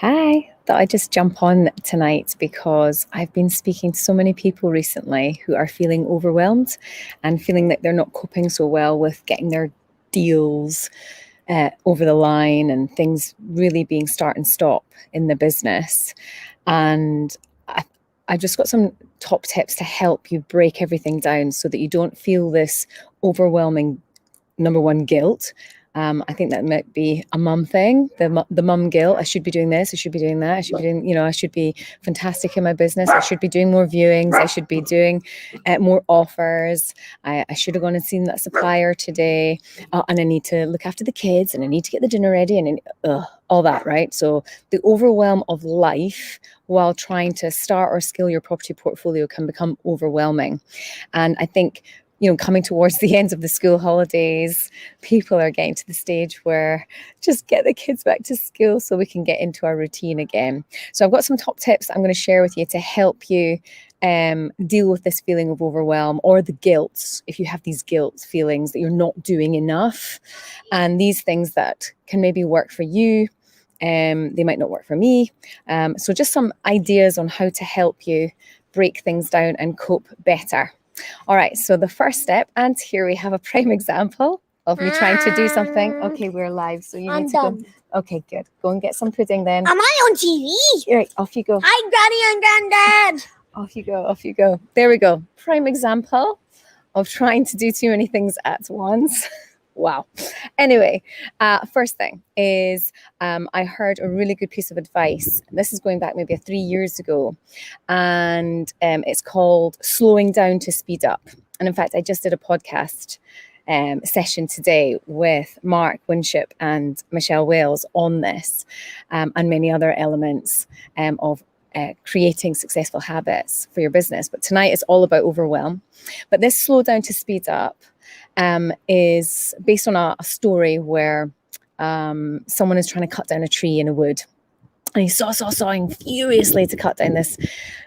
Hi, thought I'd just jump on tonight because I've been speaking to so many people recently who are feeling overwhelmed and feeling that they're not coping so well with getting their deals over the line and things really being start and stop in the business. And I, I just got some top tips to help you break everything down so that you don't feel this overwhelming number one, guilt. I think that might be a mum thing, the mum guilt. I should be doing this. I should be doing that. I should be doing, I should be fantastic in my business. I should be doing more viewings. I should be doing more offers. I should have gone and seen that supplier today. And I need to look after the kids and I need to get the dinner ready and all that, right? So the overwhelm of life while trying to start or scale your property portfolio can become overwhelming. And I think coming towards the ends of the school holidays, people are getting to the stage where just get the kids back to school so we can get into our routine again. So I've got some top tips I'm going to share with you to help you deal with this feeling of overwhelm or the guilt, if you have these guilt feelings that you're not doing enough. And these things that can maybe work for you, they might not work for me. So just some ideas on how to help you break things down and cope better. All right, so the first step, and here we have a prime example of me trying to do something. Okay, we're live, so you need to go. Okay, good. Go and get some pudding then. Am I on TV? Right, off you go. Hi, Daddy and Granddad. Off you go, off you go. There we go. Prime example of trying to do too many things at once. Wow. Anyway, first thing is I heard a really good piece of advice. This is going back maybe 3 years ago. And it's called slowing down to speed up. And in fact, I just did a podcast session today with Mark Winship and Michelle Wales on this and many other elements of creating successful habits for your business. But tonight is all about overwhelm. But this slow down to speed up is based on a story where someone is trying to cut down a tree in a wood. And he's sawing furiously to cut down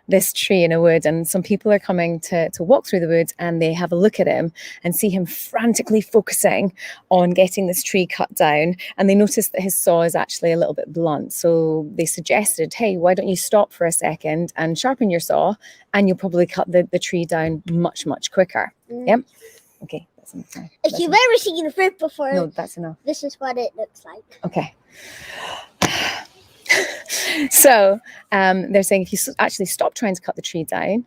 this tree in a wood. And some people are coming to walk through the woods and they have a look at him and see him frantically focusing on getting this tree cut down. And they notice that his saw is actually a little bit blunt. So they suggested, hey, why don't you stop for a second and sharpen your saw and you'll probably cut the tree down much, much quicker. Yep. Okay. That's enough. If you've ever seen a fruit before, no, that's enough. This is what it looks like. Okay. So they're saying if you actually stop trying to cut the tree down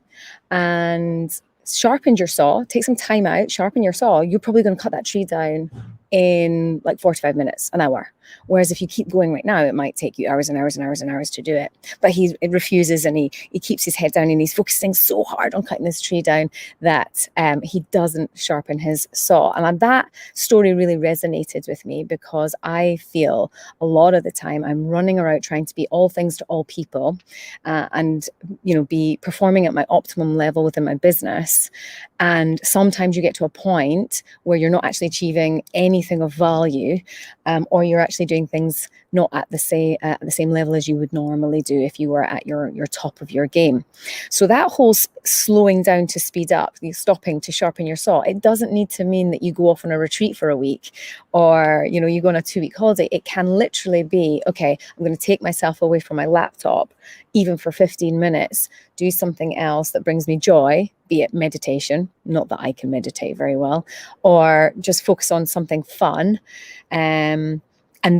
and sharpened your saw, take some time out, sharpen your saw, you're probably going to cut that tree down in like 45 minutes, an hour. Whereas if you keep going right now, it might take you hours and hours and hours and hours to do it. But he refuses and he keeps his head down and he's focusing so hard on cutting this tree down that he doesn't sharpen his saw. And that story really resonated with me because I feel a lot of the time I'm running around trying to be all things to all people and, be performing at my optimum level within my business. And sometimes you get to a point where you're not actually achieving anything of value or you're actually doing things not at the same level as you would normally do if you were at your top of your game. So that whole slowing down to speed up, stopping to sharpen your saw, it doesn't need to mean that you go off on a retreat for a week or, you go on a 2-week holiday. It can literally be, okay, I'm going to take myself away from my laptop, even for 15 minutes, do something else that brings me joy, be it meditation, not that I can meditate very well, or just focus on something fun, and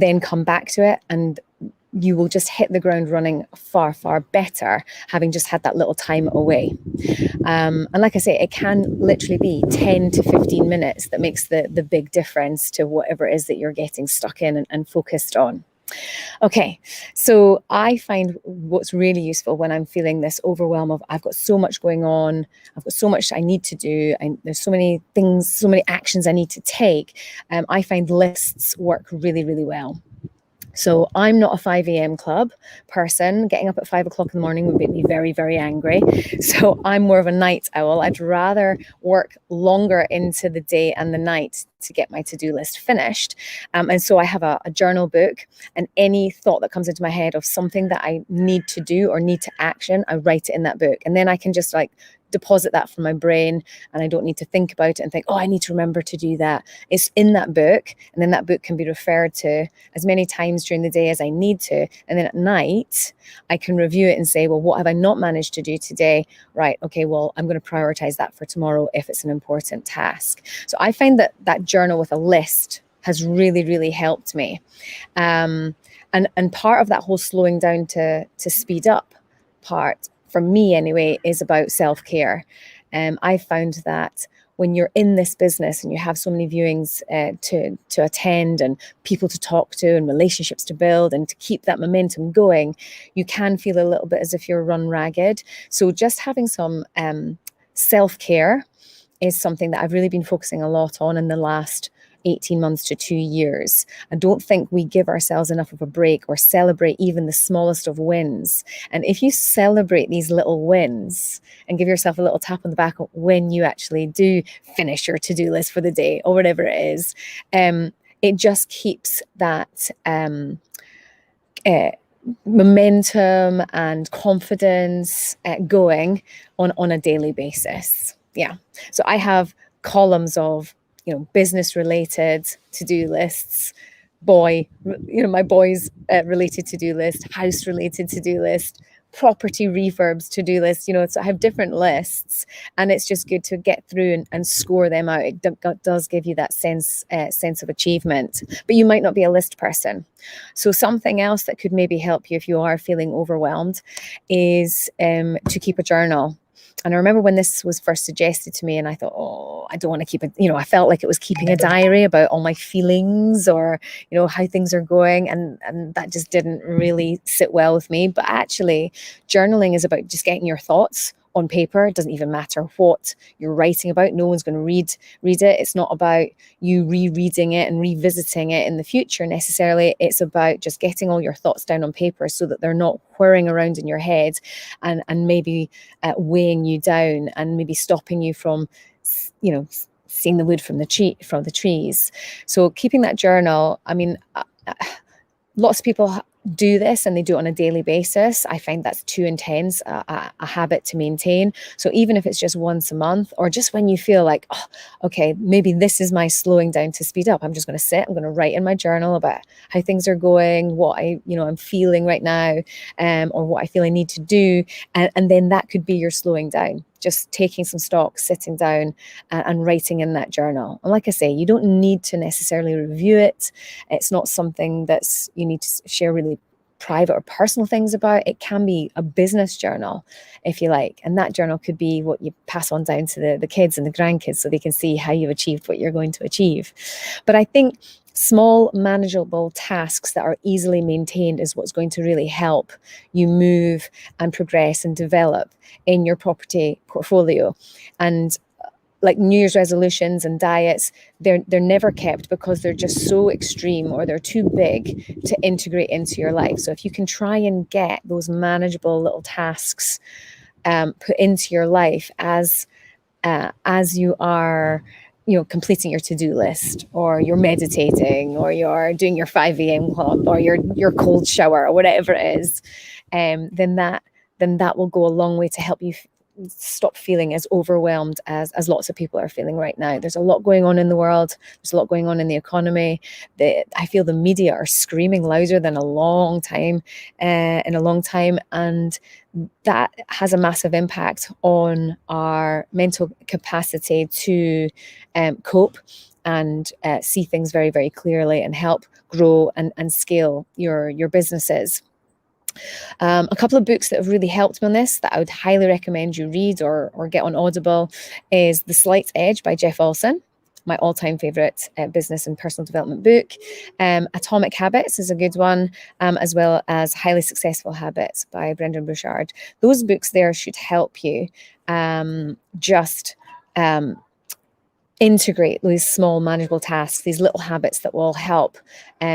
then come back to it, and you will just hit the ground running far, far better, having just had that little time away. And like I say, it can literally be 10 to 15 minutes that makes the big difference to whatever it is that you're getting stuck in and focused on. Okay, so I find what's really useful when I'm feeling this overwhelm of I've got so much going on, I've got so much I need to do, there's so many things, so many actions I need to take. I find lists work really, really well. So I'm not a 5 a.m. club person. Getting up at 5 o'clock in the morning would make me very, very angry. So I'm more of a night owl. I'd rather work longer into the day and the night to get my to-do list finished. And so I have a journal book, and any thought that comes into my head of something that I need to do or need to action, I write it in that book. And then I can just deposit that from my brain, and I don't need to think about it and think, oh, I need to remember to do that. It's in that book, and then that book can be referred to as many times during the day as I need to. And then at night, I can review it and say, well, what have I not managed to do today? Right, okay, well, I'm going to prioritize that for tomorrow if it's an important task. So I find that that journal with a list has really, really helped me. And part of that whole slowing down to speed up part, for me anyway, is about self-care. I found that when you're in this business and you have so many viewings to attend and people to talk to and relationships to build and to keep that momentum going, you can feel a little bit as if you're run ragged. So just having some self-care is something that I've really been focusing a lot on in the last 18 months to 2 years. I don't think we give ourselves enough of a break or celebrate even the smallest of wins. And if you celebrate these little wins and give yourself a little tap on the back when you actually do finish your to-do list for the day or whatever it is, it just keeps that momentum and confidence going on a daily basis. Yeah. So I have columns of business related to-do lists, my boys related to-do list, house related to-do list, property refurbs to-do list, so I have different lists, and it's just good to get through and score them out. It does give you that sense of achievement, but you might not be a list person. So something else that could maybe help you if you are feeling overwhelmed is to keep a journal. And I remember when this was first suggested to me, and I thought, oh, I don't want to keep it. I felt like it was keeping a diary about all my feelings or, how things are going. And that just didn't really sit well with me. But actually, journaling is about just getting your thoughts on paper. It doesn't even matter what you're writing about. No one's going to read it. It's not about you rereading it and revisiting it in the future necessarily. It's about just getting all your thoughts down on paper so that they're not whirring around in your head and maybe weighing you down and maybe stopping you from, seeing the wood from the trees. So keeping that journal, I mean, lots of people do this and they do it on a daily basis. I find that's too intense a habit to maintain. So even if it's just once a month, or just when you feel like, oh, okay, maybe this is my slowing down to speed up, I'm just going to sit, I'm going to write in my journal about how things are going, what I'm feeling right now, or what I feel I need to do. And then that could be your slowing down. Just taking some stock, sitting down and writing in that journal. And like I say, you don't need to necessarily review it. It's not something that's you need to share really private or personal things about. It can be a business journal, if you like. And that journal could be what you pass on down to the kids and the grandkids so they can see how you've achieved what you're going to achieve. But I think small, manageable tasks that are easily maintained is what's going to really help you move and progress and develop in your property portfolio. And like New Year's resolutions and diets, they're never kept because they're just so extreme or they're too big to integrate into your life. So if you can try and get those manageable little tasks put into your life as you are completing your to-do list, or you're meditating, or you're doing your 5 a.m. club, or your cold shower, or whatever it is, then that will go a long way to help you stop feeling as overwhelmed as lots of people are feeling right now. There's a lot going on in the world. There's a lot going on in the economy. I feel the media are screaming louder than in a long time, and that has a massive impact on our mental capacity to cope and see things very, very clearly and help grow and scale your businesses. A couple of books that have really helped me on this that I would highly recommend you read or get on Audible is The Slight Edge by Jeff Olson, my all-time favorite business and personal development book. Atomic Habits is a good one, as well as Highly Successful Habits by Brendan Burchard. Those books there should help you integrate these small manageable tasks, these little habits that will help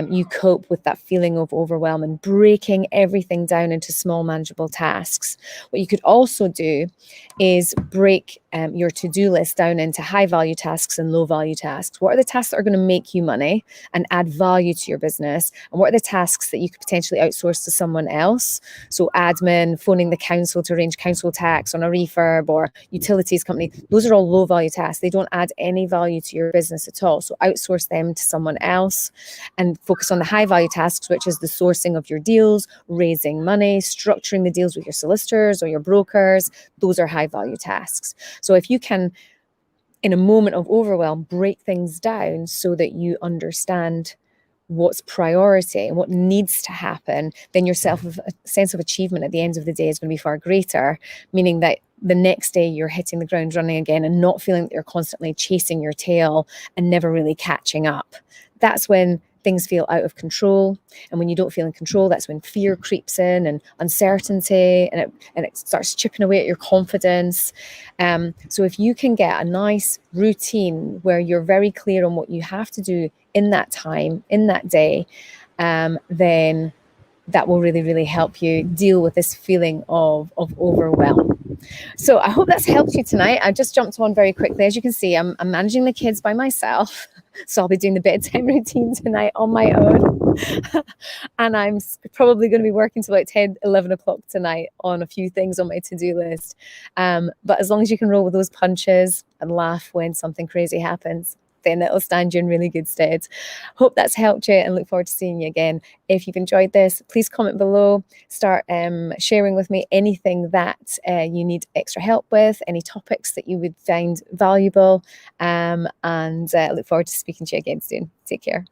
you cope with that feeling of overwhelm, and breaking everything down into small manageable tasks. What you could also do is break your to-do list down into high value tasks and low value tasks. What are the tasks that are going to make you money and add value to your business? And what are the tasks that you could potentially outsource to someone else? So admin, phoning the council to arrange council tax on a refurb, or utilities company. Those are all low value tasks. They don't add any value to your business at all. So outsource them to someone else and focus on the high value tasks, which is the sourcing of your deals, raising money, structuring the deals with your solicitors or your brokers. Those are high value tasks. So if you can, in a moment of overwhelm, break things down so that you understand what's priority and what needs to happen, then your sense of achievement at the end of the day is going to be far greater, meaning that the next day you're hitting the ground running again and not feeling that you're constantly chasing your tail and never really catching up. That's when things feel out of control. And when you don't feel in control, that's when fear creeps in and uncertainty, and it starts chipping away at your confidence. So if you can get a nice routine where you're very clear on what you have to do in that time, in that day, then that will really, really help you deal with this feeling of overwhelm. So I hope that's helped you tonight. I just jumped on very quickly. As you can see, I'm managing the kids by myself. So I'll be doing the bedtime routine tonight on my own. And I'm probably going to be working till about 10, 11 o'clock tonight on a few things on my to-do list. But as long as you can roll with those punches and laugh when something crazy happens, then it'll stand you in really good stead. Hope that's helped you, and look forward to seeing you again. If you've enjoyed this, please comment below. Start sharing with me anything that you need extra help with, any topics that you would find valuable, and look forward to speaking to you again soon. Take care.